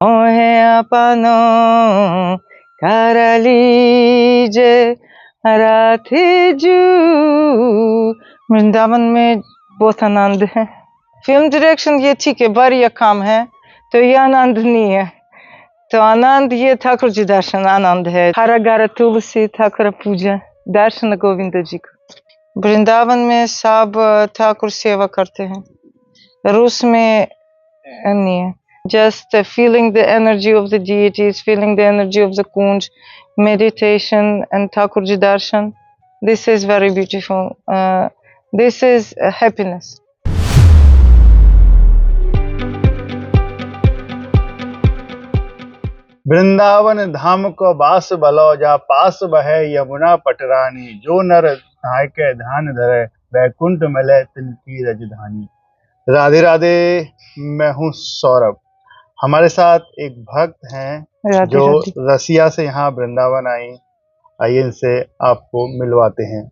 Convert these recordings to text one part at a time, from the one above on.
ओहे अपनो करालीजे राधे जू। वृंदावन में बहुत आनंद है। फिल्म डायरेक्शन ये ठीक है, बढ़िया काम है, तो ये आनंद नहीं है। तो आनंद ये ठाकुर जी दर्शन आनंद है। हरा गारा तुलसी ठाकुर पूजा दर्शन गोविंद जी को। वृंदावन में सब ठाकुर सेवा करते हैं, रूस में नहीं है। Just feeling the energy of the deities, feeling the energy of the Kunj, meditation and Thakurji darshan. This is very beautiful. This is happiness. Vrindavan धाम को बास बलो, जा पास बहे यमुना पटरानी। जो नर नहाय के ध्यान धरे, वैकुंठ मिले तिनकी राजधानी। राधे राधे। मैं हूँ सौरभ। हमारे साथ एक भक्त हैं जो रसिया से यहाँ वृंदावन आई। आइए इनसे आपको मिलवाते हैं।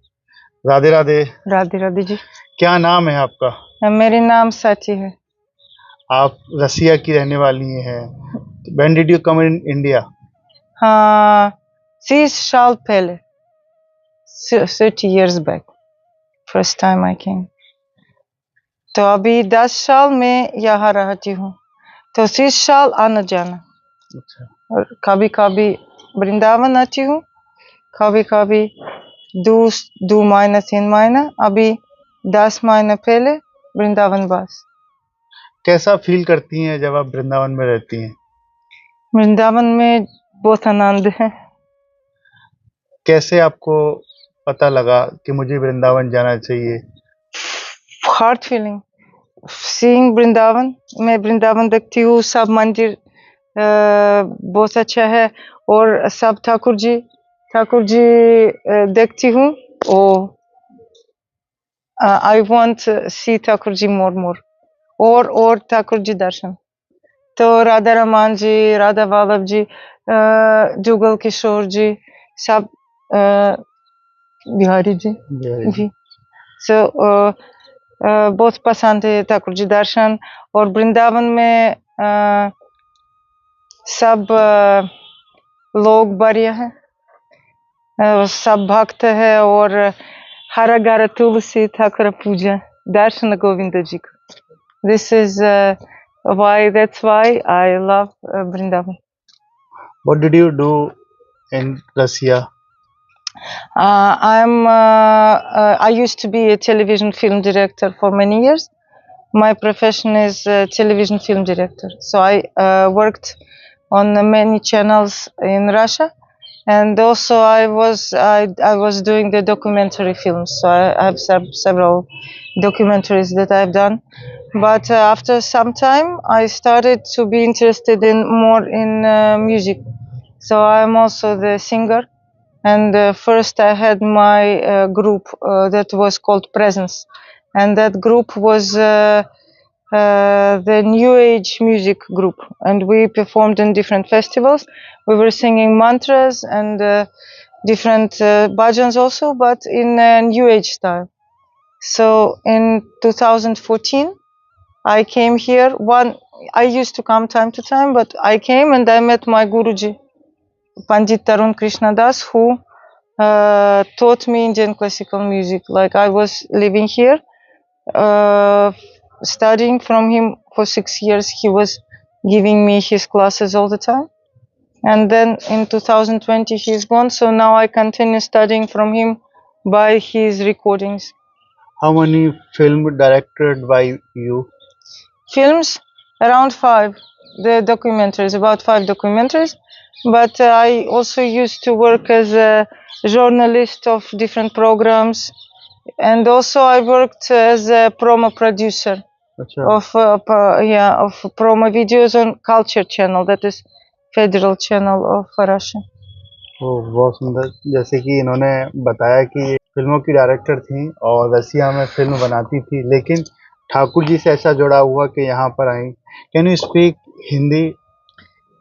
राधे राधे। राधे राधे जी। क्या नाम है आपका? मेरी नाम साची है। आप रसिया की रहने वाली हैं। When did you come in India? हाँ, 6 साल पहले, 30 years back, first time I came. तो अभी 10 साल में यहाँ रहती हूँ, तो 6 साल आना जाना। अच्छा। और कभी कभी वृंदावन आती हूँ, कभी कभी 2 महीना 3 महीना। अभी 10 महीना पहले वृंदावन बस। कैसा फील करती हैं जब आप वृंदावन में रहती हैं? वृंदावन में बहुत आनंद है। कैसे आपको पता लगा कि मुझे वृंदावन जाना चाहिए? Heart feeling, seeing Vrindavan. मैं वृंदावन देखती हूँ, सब मंदिर बहुत अच्छा है, और सब ठाकुर जी देखती हूँ। I want see Thakur ji मोर और ठाकुर जी दर्शन। तो राधा रमान जी, राधा वल्लभ जी, जुगल किशोर जी, सब बिहारी जी। सो बहुत पसंद है ठाकुर जी दर्शन। और वृंदावन में सब लोग बढ़िया है, सब भक्त है, और हरा गारा तुलसी ठाकुर पूजा दर्शन गोविंद जी को। This is that's why I love Vrindavan. What did you do in Russia? I used to be a television film director for many years. My profession is television film director. So I worked on many channels in Russia, and also I was doing the documentary films. So I have several documentaries that I've done. But after some time, I started to be interested more in music. So I'm also the singer. And first I had my group that was called Presence. And that group was the New Age music group. And we performed in different festivals. We were singing mantras and different bhajans also, but in New Age style. So in 2014, I came here. I used to come time to time, but I came and I met my Guruji, Pandit Tarun Krishnadas, who taught me Indian classical music. Like I was living here, studying from him for 6 years. He was giving me his classes all the time. And then in 2020, he's gone. So now I continue studying from him by his recordings. How many films directed by you? Films, around 5. The documentaries, about 5 documentaries. But I also used to work as a journalist of different programs, and also I worked as a promo producer of promo videos on Culture Channel, that is Federal Channel of Russia. बहुत सुंदर। जैसे कि इन्होंने बताया कि ये फिल्मों की डायरेक्टर थी और रसिया में फिल्म बनाती थी, लेकिन ठाकुर जी से ऐसा जुड़ा हुआ कि यहाँ पर आई। Can you speak Hindi?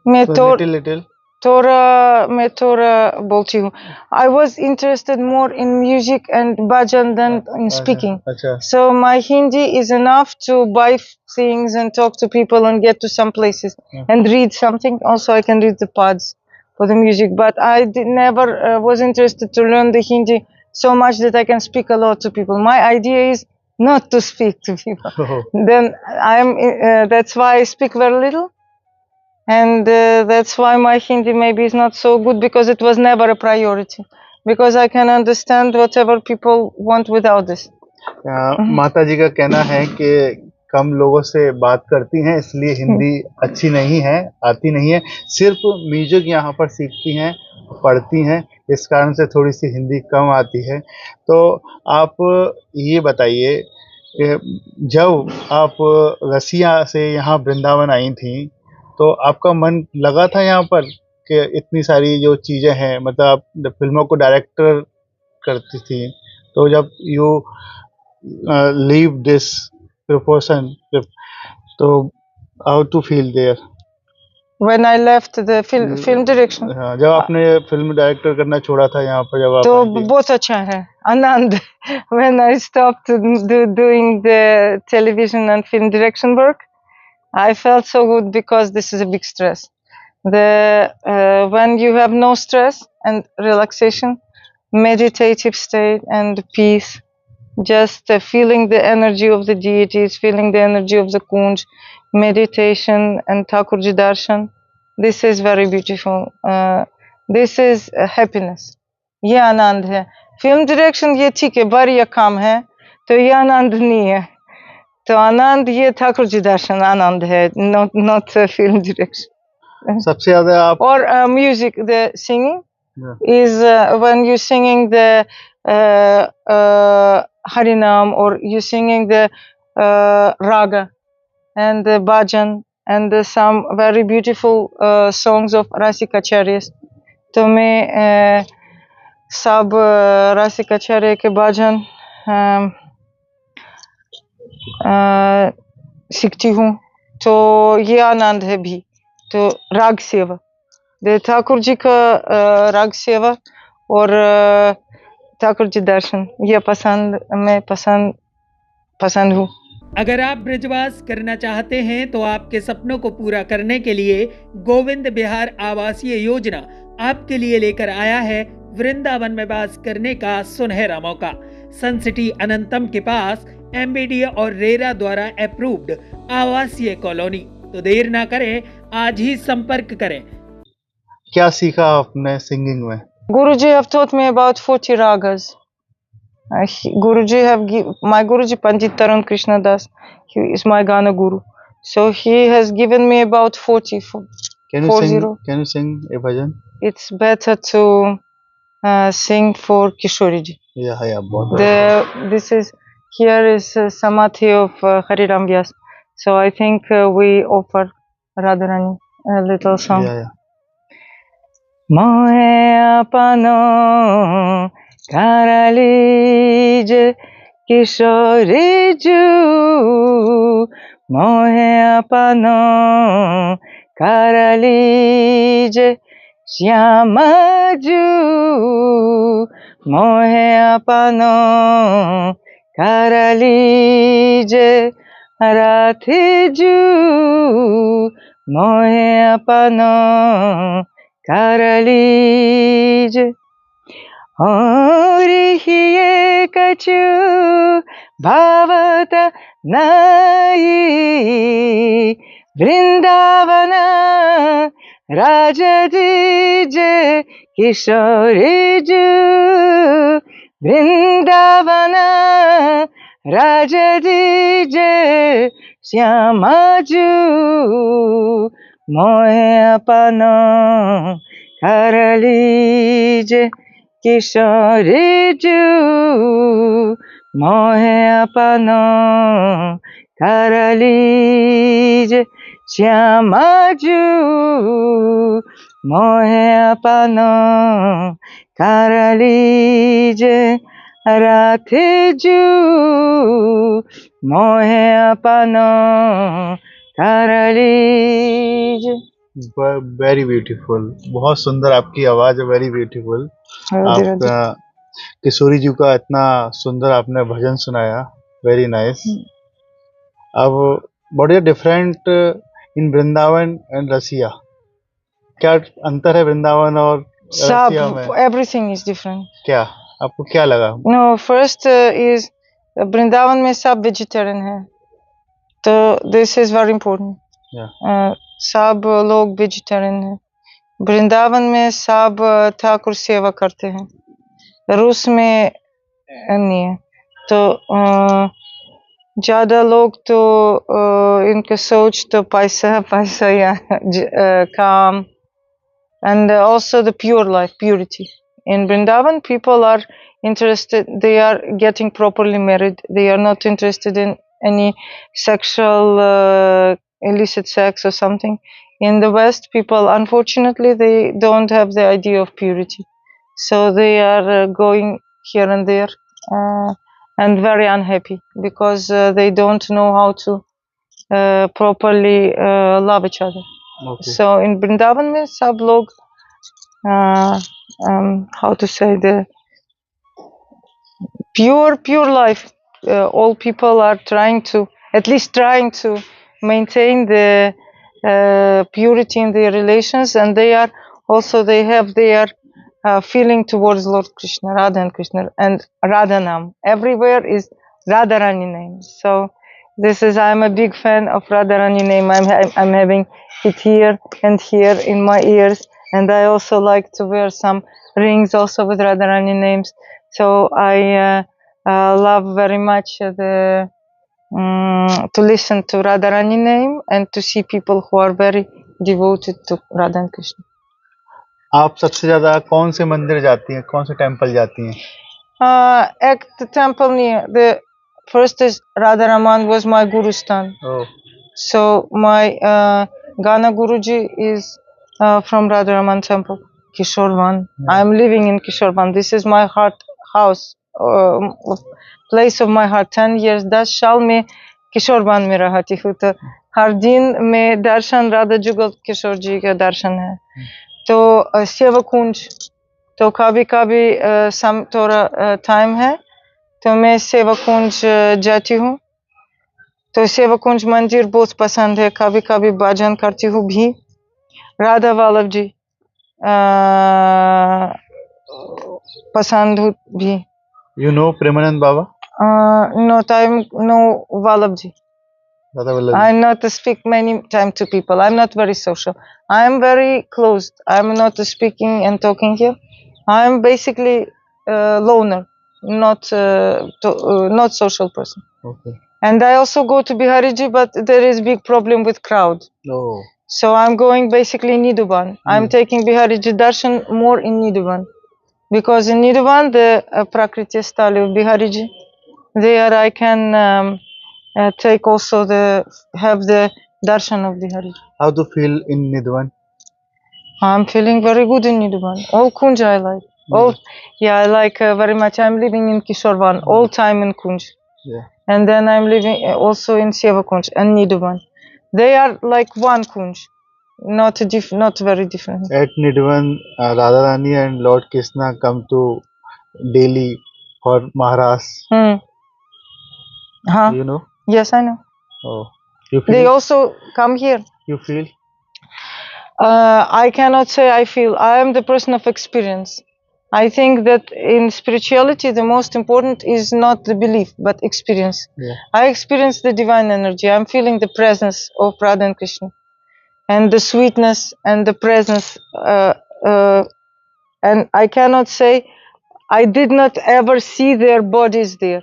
मैं लिटिल मैं थोड़ा बोलती हूँ. I was interested more in music and bhajan than in speaking. अच्छा. So my Hindi is enough to buy things and talk to people and get to some places and read something. Also, I can read the pads for the music, but I never was interested to learn the Hindi so much that I can speak a lot to people. My idea is not to speak to people. Then that's why I speak very little. And that's why my Hindi maybe is not so good, because it was never a priority, because I can understand whatever people want without this. माता जी का कहना है कि कम लोगों से बात करती हैं इसलिए हिंदी अच्छी नहीं है, आती नहीं है, सिर्फ म्यूजिक यहाँ पर सीखती हैं, पढ़ती हैं, इस कारण से थोड़ी सी हिंदी कम आती है. तो आप ये बताइए कि जब आप रसिया से यहाँ वृंदावन आई थी तो आपका मन लगा था यहाँ पर कि इतनी सारी जो चीज़ें हैं, मतलब आप फिल्मों को डायरेक्टर करती थी, तो जब यू लीव दिस प्रोफेशन, तो how to feel there? When I left the film direction, हाँ, जब आपने फिल्म डायरेक्टर करना छोड़ा था यहाँ पर, जब आप तो आई थी. बहुत अच्छा है आनंद. When I stopped doing the television and film direction work, I felt so good, because this is a big stress. When you have no stress and relaxation, meditative state and peace, just feeling the energy of the deities, feeling the energy of the Kunj, meditation and Thakurji Darshan, this is very beautiful. This is happiness. ये आनंद है. Film direction ये ठीक है, बड़ी काम है, तो ये आनंद नहीं है. तो आनंद ये ठाकुर जी दर्शन आनंद है, not film direction. सबसे ज्यादा आप Or music, the singing is when you're singing the Harinam, or you're singing the raga and the bhajan and some very beautiful songs of Rasikacharyas. तो मैं सब Rasikacharya के bhajan सीखती हूँ, तो ये आनंद है भी. तो राग सेवा, ठाकुर जी का राग सेवा और ठाकुर जी दर्शन, ये मैं पसंद हूँ. अगर आप ब्रजवास करना चाहते हैं तो आपके सपनों को पूरा करने के लिए गोविंद विहार आवासीय योजना आपके लिए लेकर आया है वृंदावन में वास करने का सुनहरा मौका. सन सिटी अनंतम के पास एमबीडी और रेरा द्वारा अप्रूव्ड आवासीय कॉलोनी. तो देर ना करें, आज ही संपर्क करें. क्या सीखा आपने सिंगिंग में? Guruji have taught me about 40 ragas. My Guruji Pandit Tarun Krishna Das, he is my Gana Guru. So he has given me about 40. Can you sing a bhajan? It's better to sing for Kishori ji. Yeah. Here is Samadhi of Hariram Vyas. So I think we offer Radharani a little song. Yeah. Mohe apano karalij Kishori ju, mohe apano karalij Shyama ju, mohe apano karalij Rathi ju, mohe apano karalij. Aur hiye kachu bhavata nahi, Vrindavana Raja dije Kishori ju, Vrindavana Raja dije Shyama ju, mohe apano karalij Kishori ju, mohe apano karalij Shyama ju, mohe apano karalij Rathi ju, mohe apano karalij. Very beautiful, बहुत सुंदर आपकी आवाज है, very beautiful. Radhe Radhe. आप किशोरी जी का इतना सुंदर आपने भजन सुनाया, वेरी नाइस। अब what is different in Vrindavan and Rasiya? क्या अंतर है वृंदावन और रसिया में? Everything is different. क्या आपको क्या लगा? No, first is वृंदावन में सब वेजिटेरियन है, तो this is very important. Yeah. सब लोग वेजिटेरियन है। वृंदावन में सब ठाकुर सेवा करते हैं, रूस में नहीं है। तो ज़्यादा लोग तो इनका सोच तो पैसा पैसा या काम, and also the pure life, purity. In Vrindavan, people are interested, they are getting properly married, they are not interested in any sexual illicit sex or something. In the West, people, unfortunately, they don't have the idea of purity, so they are going here and there and very unhappy because they don't know how to properly love each other. Okay. So in Vrindavan में सब लोग how to say, the pure life. All people are trying to, at least trying to maintain the purity in their relations, and they are also, they have their feeling towards Lord Krishna, Radha and Krishna, and Radhanam. Everywhere is Radharani name. So this is, I'm a big fan of Radharani name. I'm having it here and here in my ears, and I also like to wear some rings also with Radharani names. So I love very much to listen to Radharani name and to see people who are very devoted to Radha and Krishna. आप सबसे ज्यादा कौन से मंदिर जाती हैं, कौन से टेंपल जाती हैं? At the temple near the first is Radha Raman was my guru stan. Oh. So my Gana Guruji is from Radha Raman temple, Kishorvan. I'm living in Kishorvan. This is my heart house, place of my heart. 10 years 10 साल में किशोरवन में रहती हूँ, तो हर दिन में दर्शन राधा जुगल किशोर जी का दर्शन है। तो सेवा कुंज, तो कभी कभी थोड़ा टाइम है तो मैं सेवा कुंज जाती हूँ। तो सेवा कुंज मंदिर बहुत पसंद है, कभी कभी भजन करती हूँ भी। राधा वल्लभ जी पसंद हूँ भी। You know Premanand Baba? No time, no Vallabh ji. I not speak many time to people. I'm not very social. I'm very closed. I'm not speaking and talking here. I'm basically loner, not not social person. Okay. And I also go to Bihariji, but there is big problem with crowd. Oh. So I'm going basically in Nidhuban. I'm taking Bihariji darshan more in Nidhuban, because in Nidhuban the Prakriti style of Bihariji, there I can take also have the darshan of Bihariji. How do you feel in Nidhuban? I'm feeling very good in Nidhuban. All Kunj I like. All, yeah, I like very much. I'm living in Kishorvan, all time in Kunj. Yeah. And then I'm living also in Seva Kunj and Nidhuban. They are like one Kunj, not very different. At Nidhuban, Radharani and Lord Krishna come to Delhi for Maharaj. Huh? You know? Yes, I know. Oh. You feel? They also come here. You feel? I cannot say I feel. I am the person of experience. I think that in spirituality, the most important is not the belief, but experience. Yeah. I experience the divine energy. I'm feeling the presence of Radha and Krishna, and the sweetness and the presence. And I cannot say I did not ever see their bodies there,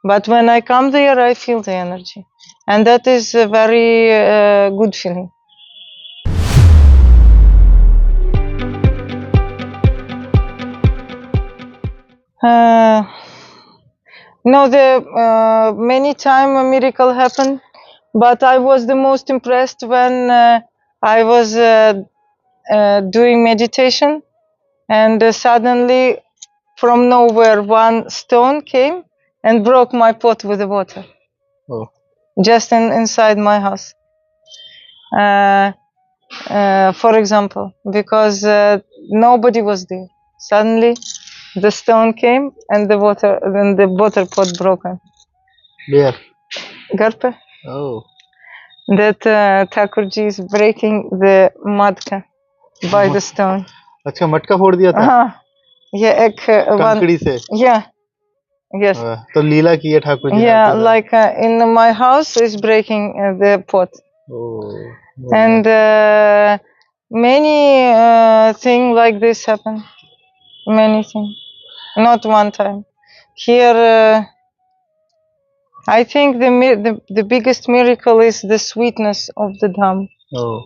but when I come there, I feel the energy, and that is a very good feeling. No, the many time a miracle happened, but I was the most impressed when I was doing meditation, and suddenly from nowhere one stone came and broke my pot with the water. Oh. Just inside my house. For example, because nobody was there. Suddenly, the stone came and the water pot broken. Where? Garpe, Oh, that Thakurji is breaking the matka by the stone. अच्छा मटका फोड़ दिया था हाँ, ये एक one, कंकड़ी से। yeah, yes, तो लीला की है ठाकुर जी ने yeah, आपके साथ। like in my house is breaking the pot, Oh, and many things like this happen. Many things, not one time. Here, I think the biggest miracle is the sweetness of the dham. oh,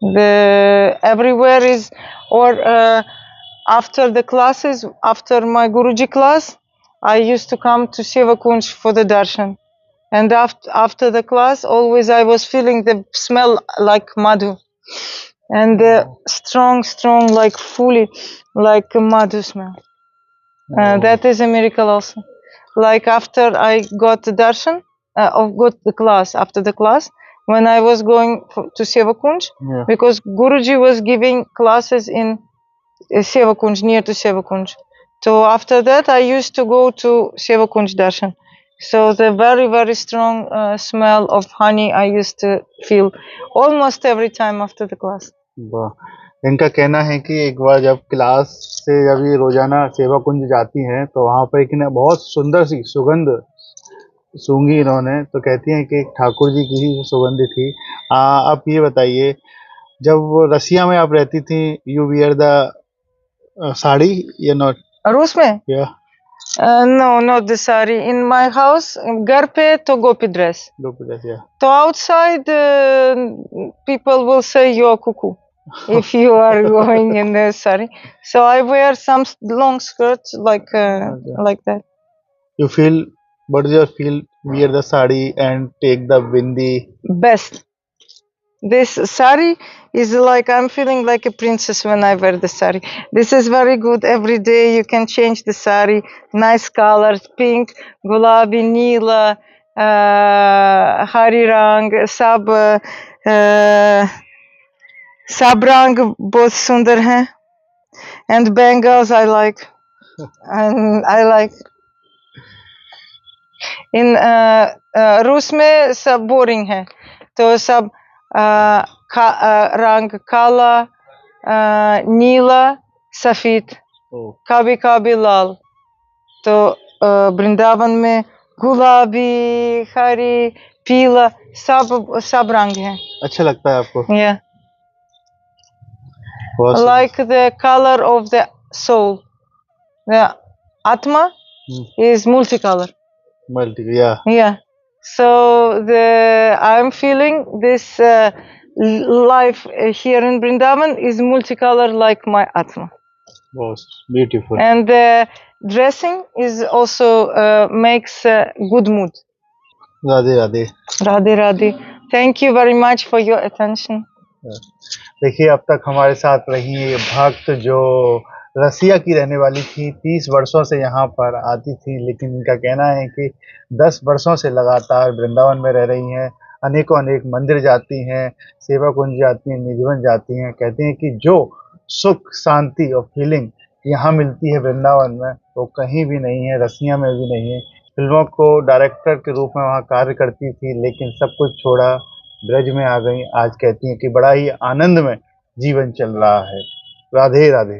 The everywhere is, or after the classes, after my Guruji class, I used to come to Seva Kunj for the darshan. And after the class, always I was feeling the smell like madhu, and the strong, like fully, like madhu smell. That is a miracle also. Like after I got the darshan, got the class, after the class, when I was going to Seva Kunj, yeah. because Guruji was giving classes in Seva Kunj, near to Seva Kunj. So after that, I used to go to Seva Kunj darshan. So the very strong smell of honey I used to feel almost every time after the class. वाह। इनका कहना है कि एक बार जब class से जब ये रोजाना सेवा कुंज जाती हैं तो वहां पर एक ना बहुत सुंदर सी सुगंध सूंघी इन्होंने, तो कहती हैं कि एक ठाकुर जी की ही सुगंध थी। आप ये बताइए, जब वो रसिया में आप रहती थी, यू वियर द साड़ी या नॉट? रूस में? या No, not the sari. In my house, घर पे तो गोपी dress. गोपी ड्रेस, या So outside, people will say you're cuckoo if you are going in the sari. So I wear some long skirts like that. You feel, what is your feel, wear the sari and take the bindi? Best. This sari is like I'm feeling like a princess when I wear the sari. This is very good. Every day you can change the sari. Nice colors, pink, gulabi, neela, hari rang, सब रंग बहुत सुंदर हैं. And Bengals I like. And I like. In रूस में सब boring है, तो सब रंग काला, नीला, सफेद, कभी कभी लाल. तो वृंदावन में गुलाबी, हरी, पीला, सब रंग हैं. अच्छा लगता है आपको? Yeah. बहुत Like the color of the soul. The Atma is multicolor. Multi, या Yeah. So I'm feeling this life here in Vrindavan is multicolor like my Atma. बहुत beautiful. And the dressing is also makes good mood. Radhe Radhe. Radhe Radhe. Thank you very much for your attention. देखिए, अब तक हमारे साथ रही ये भक्त जो रसिया की रहने वाली थी, 30 वर्षों से यहाँ पर आती थी, लेकिन इनका कहना है कि 10 वर्षों से लगातार वृंदावन में रह रही हैं। अनेकों अनेक मंदिर जाती हैं, सेवा कुंज जाती हैं, निधिवन जाती हैं। कहती हैं कि जो सुख, शांति और फीलिंग यहाँ मिलती है वृंदावन में, वो कहीं भी नहीं है, रसिया में भी नहीं है। फिल्मों को डायरेक्टर के रूप में वहाँ कार्य करती थी, लेकिन सब कुछ छोड़ा, ब्रज में आ गई। आज कहती हैं कि बड़ा ही आनंद में जीवन चल रहा है। राधे राधे।